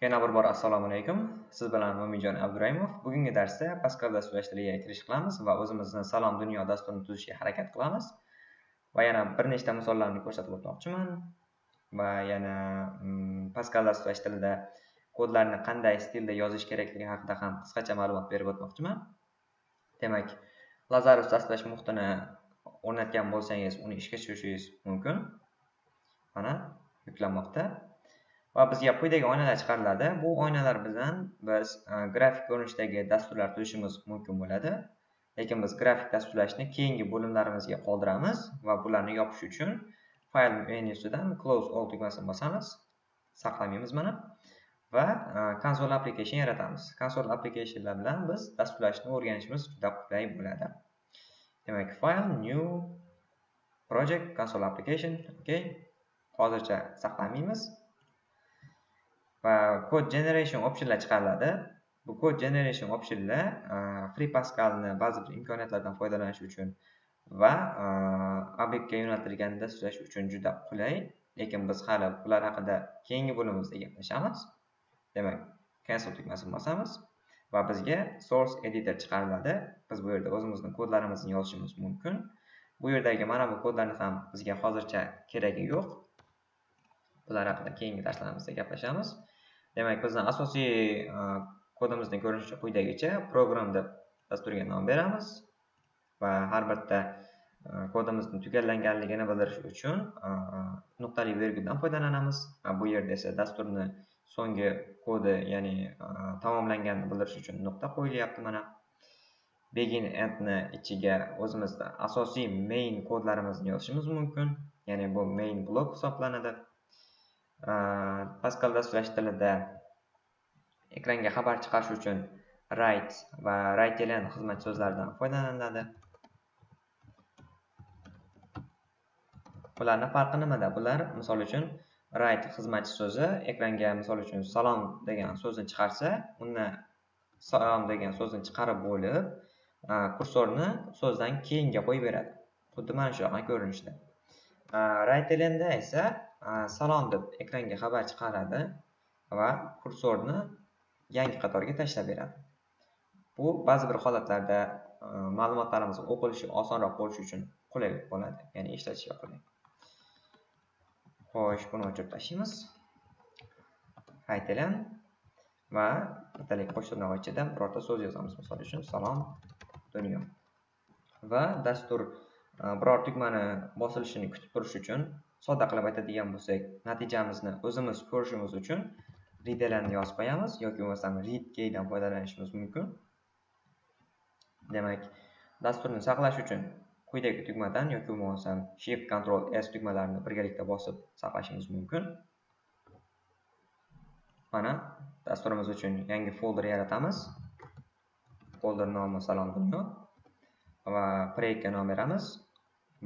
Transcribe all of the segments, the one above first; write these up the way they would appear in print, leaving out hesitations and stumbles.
Yana bir bor assalomu alaykum. Siz bilan Mo'minjon Abduraimov. Bugungi darsda Pascal dasturlashtirigiga kirish qilamiz va o'zimizni Salom dunyo dasturini tuzishga harakat qilamiz. Va yana bir nechta misollarni ko'rsatib o'tmoqchiman. Va yana Pascal dasturlashtirigida kodlarni qanday stilda yozish kerakligi haqida ham qisqacha ma'lumot berib o'tmoqchiman. Demak, Lazarus dasturlash muhitini o'rnatgan bo'lsangiz, uni ishga tushirishingiz mumkin. Mana yuklanmoqda. Va bizga quyidagi oynalar chiqariladi. Bu oynalar bilan biz grafik ko'rinishdagi dasturlar tuzishimiz mumkin bo'ladi. Lekin biz grafik dasturlashni keyingi bo'limlarimizga qoldiramiz va bularni yopish uchun file menyusidan close all tugmasini bosamiz. Saqlamaymiz mana va console application yaratamiz. Console applicationlar bilan biz dasturlashni o'rganishimiz juda qulay bo'ladi. Demak, file new project console application, okay. Hozircha saqlamaymiz. Va code generation optionlar chiqariladi. Bu code generation optionlar Free Pascalni ba'zi bir imkoniyatlardan foydalanish uchun va obyektga yo'naltirilgan dasturlash uchun juda qulay. Lekin biz hali bular haqida keyingi bo'limimizda gaplashamiz. Demak, cancel tugmasini bosamiz va bizga source editor chiqariladi. Biz bu yerda o'zimizning kodlarimizni yozishimiz mumkin. Bu yerdagi mana bu kodlarni ham bizga hozircha keragi yo'q. Bular haqida keyingi darslarimizda gaplashamiz. Demak, bizning asosiy kodimizning ko'rinishi quyidagicha. Program deb dasturga nom beramiz va har bitta kodimizning tugallanganligini bildirish uchun nuqtali virguldan foydalanamiz. Bu yerda esa dasturni so'nggi kodi, ya'ni tamomlanganini bildirish uchun nuqta qo'yilyapti mana. Begin endni ichiga o'zimizda asosiy main kodlarimizni yozishimiz mumkin. Ya'ni bu main blok hisoblanadi. Pascal dasturlash tilida ekranga xabar chiqarish uchun write va write-elan xizmat so'zlaridan foydalaniladi. Bularning farqi nimada? Bular misol uchun write xizmatchi so'zi ekranga misol uchun salom degan so'zni chiqarsa, undan salom degan so'zni chiqarib bo'lib, kursorni so'zdan keyinga qo'yib beradi. Xuddi mana shu ko'rinishda. Write-elanda esa salom deb ekranga xabar chiqaradi va kursorni yangi qatorga tashlab beradi. Bu ba'zi bir holatlarda ma'lumotlarimiz o'qilishi osonroq bo'lishi uchun qulay bo'ladi, ya'ni ishlatishga qulay. Xo'sh, buni o'chirib tashlaymiz. Write-elan va bittalik qo'shtirnoq ichida birorta so'z yozamiz, misol uchun salom dunyo. Va dastur biror tugmani bosilishini kutib turish uchun, sodda qilib aytadigan bo'lsak, natijamizni o'zimiz ko'rishimiz uchun read-elanni yozib qo'yamiz yoki bo'lmasam read keydan foydalanishimiz mumkin. Demak, dasturni saqlash uchun quyidagi tugmadan yoki bo'lmasam Shift Ctrl S tugmalarini birgalikda bosib saqlashingiz mumkin. Mana dasturimiz uchun yangi folder yaratamiz. Folder nomi salom dunyo va proyektga nom beramiz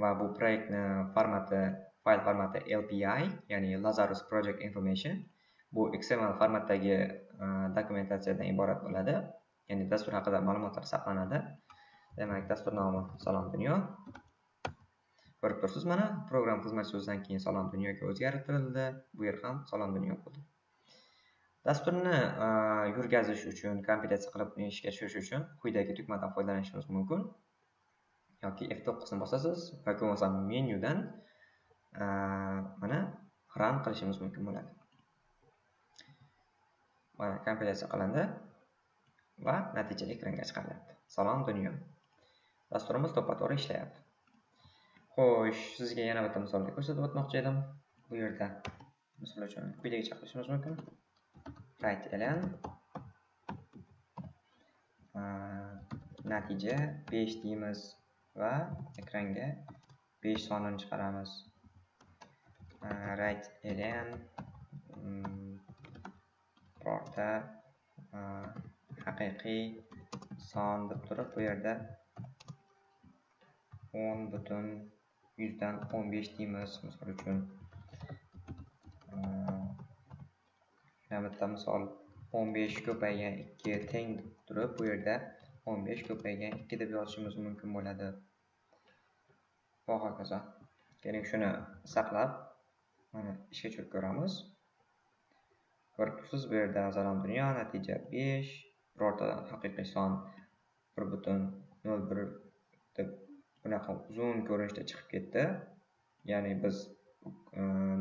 va bu proyektni formati, fayl formati LPI, ya'ni Lazarus Project Information. Bu XML formatdagi dokumentatsiyadan iborat bo'ladi. Ya'ni dastur haqida ma'lumotlar saqlanadi. Demak, dastur nomi salom dunyo. Ko'rib tursiz mana, program xizmat so'zidan keyin salom dunyoga o'zgartirildi. Bu yer ham salom dunyo bo'ldi. Dasturni yurgazish uchun, kompilatsiya qilib ishga tushirish uchun quyidagi tugmadan foydalanishimiz mumkin. Yoki F9 ni bosasiz yoki bo'lmasa menyudan mana run qilishimiz mumkin bo'ladi. Mana kompilatsiya qilindi va natija ekranga chiqariladi. Salom dunyo. Dasturimiz to'ppa-to'g'ri ishlayapti. Xo'sh, sizga yana bitta misolni ko'rsatib o'tmoqchi edim. Bu yerda misol uchun quyidagicha qilishimiz mumkin. Write-elan natija 5 deymiz va ekranga 5 sonini chiqaramiz. Write-elan birorta haqiqiy son deb turib, bu yerda 10,100dan 15 deymiz, misol uchun. Yana bitta misol 15 ko'paygan 2 teng deb turib, bu yerda 15 ko'paygan 2 deb yozishimiz mumkin bo'ladi. Va hokazo. Keling, shuni saqlab, mana ishga tushirib ko'ramiz. Ko'rib turibsiz, bu yerda salom dunyo, natija 5, birorta haqiqiy son 1.01 deb bunaqa uzun ko'rinishda chiqib ketdi. Ya'ni biz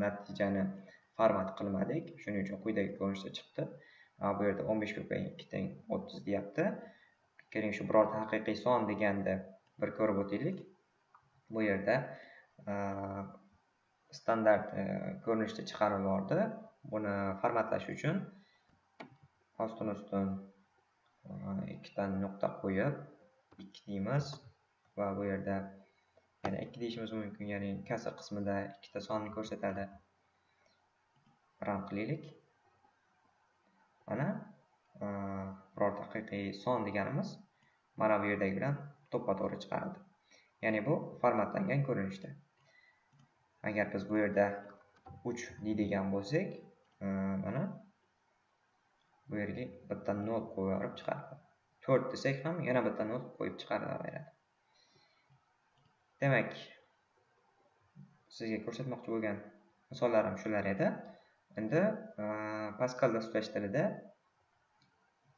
natijani format qilmadik, shuning uchun quyidagi ko'rinishda chiqdi. Bu yerda 15/2 deyapti. Keling, shu birorta haqiqiy son deganda bir ko'rib o'taylik. Bu yerda standart ko'rinishda chiqarib yubordi. Buni formatlash uchun ostin-ustin ikkita nuqta qo'yib 2 deymiz va bu yerda yana 2 deyishimiz mumkin, ya'ni kasr qismida ikkita sonni ko'rsatadi. Run qilaylik. Mana birorta haqiqiy son deganimiz mana bu yerdagi bilan to'ppa-to'g'ri chiqardi. Ya'ni bu formatlangan ko'rinishda. Agar biz bu yerda 3 deydigan bo'lsak, mana bu yerga bitta not qo'yib chiqaradi. 4 desak ham yana bitta not qo'yib chiqaraveradi. Demak, sizga ko'rsatmoqchi bo'lgan misollarim shular edi. Endi Pascal dasturash tilida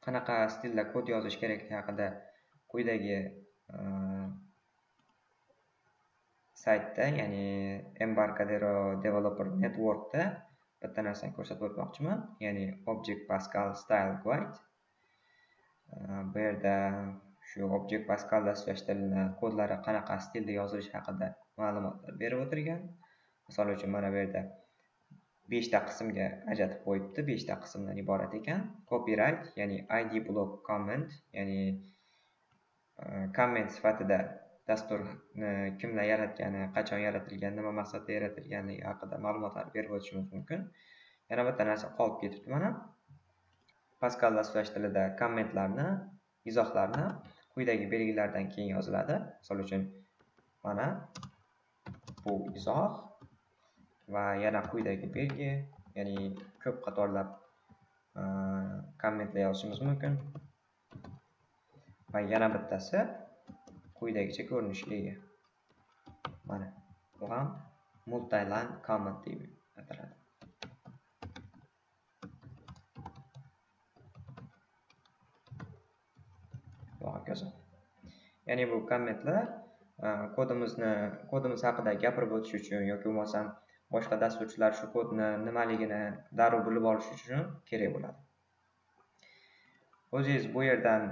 qanaqa stilda kod yozish kerakligi haqida quyidagi saytda, ya'ni Embarcadero Developer Network'da bitta narsani ko'rsatib o'tmoqchiman, ya'ni Object Pascal Style Guide. Bu yerda shu Object Pascal dasturash tilini kodlari qanaqa stilda yozilishi haqida ma'lumotlar berib o'tilgan. Misol uchun mana bu yerda 5 ta qismga ajratib qo'yibdi, 5 ta qismdan iborat ekan. Copyright, ya'ni ID block comment, ya'ni comment sifatida dasturni kimlar yaratgani, qachon yaratilgani, nima maqsadda yaratilganligi haqida ma'lumotlar berib o'tishimiz mumkin. Yana bitta narsa qolib ketibdi mana. Pascal dasturash tilida kommentlarni, izohlarni quyidagi belgilardan keyin yoziladi. Misol uchun mana bu izoh va yana quyidagi belgi, ya'ni ko'p qatorlab kommentlar yozishimiz mumkin. Va yana bittasi quyidagicha ko'rinishga ega. Mana bu ham multi-line comment deb ataladi. Ya'ni bu kommentlar kodimiz haqida gapirib o'tish uchun yoki bo'lmasam boshqa dasturchilar shu kodni nimaligini darrov bilib olish uchun kerak bo'ladi. O'zingiz bu yerdan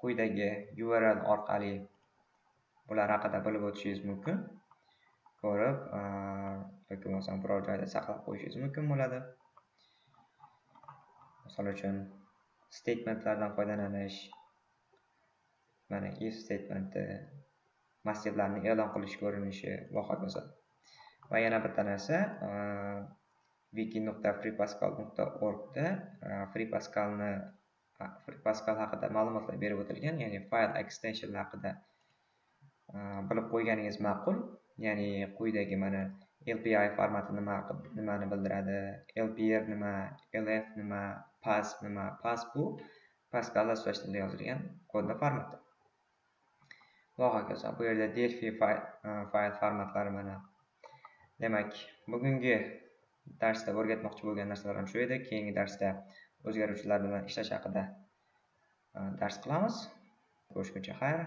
quyidagi URL orqali bular haqida bilib o'tishingiz mumkin. Ko'rib yoki bo'lmasam biror joyda saqlab qo'yishingiz mumkin bo'ladi. Misol uchun statementlardan foydalanish, mana if statementi, massivlarni e'lon qilish ko'rinishi va hokazo. Va yana bitta narsa, wiki.freepascal.org da FreePascal haqida ma'lumotlar berib o'tilgan, ya'ni file extension haqida bilib qo'yganingiz ma'qul. Ya'ni quyidagi mana LPI formati nimani bildiradi, LPR nima, LF nima, pass nima. Pass bu Pascal dasturash tilida yozilgan kodning formati. Va hokazo. Bu yerda Delphi fayl formatlari mana. Demak, bugungi darsda o'rgatmoqchi bo'lgan narsalarim shu edi. Keyingi darsda o'zgaruvchilar bilan ishlash haqida dars qilamiz. Ko'rishguncha xayr.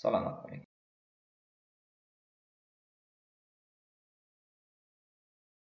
Salomat bo'ling.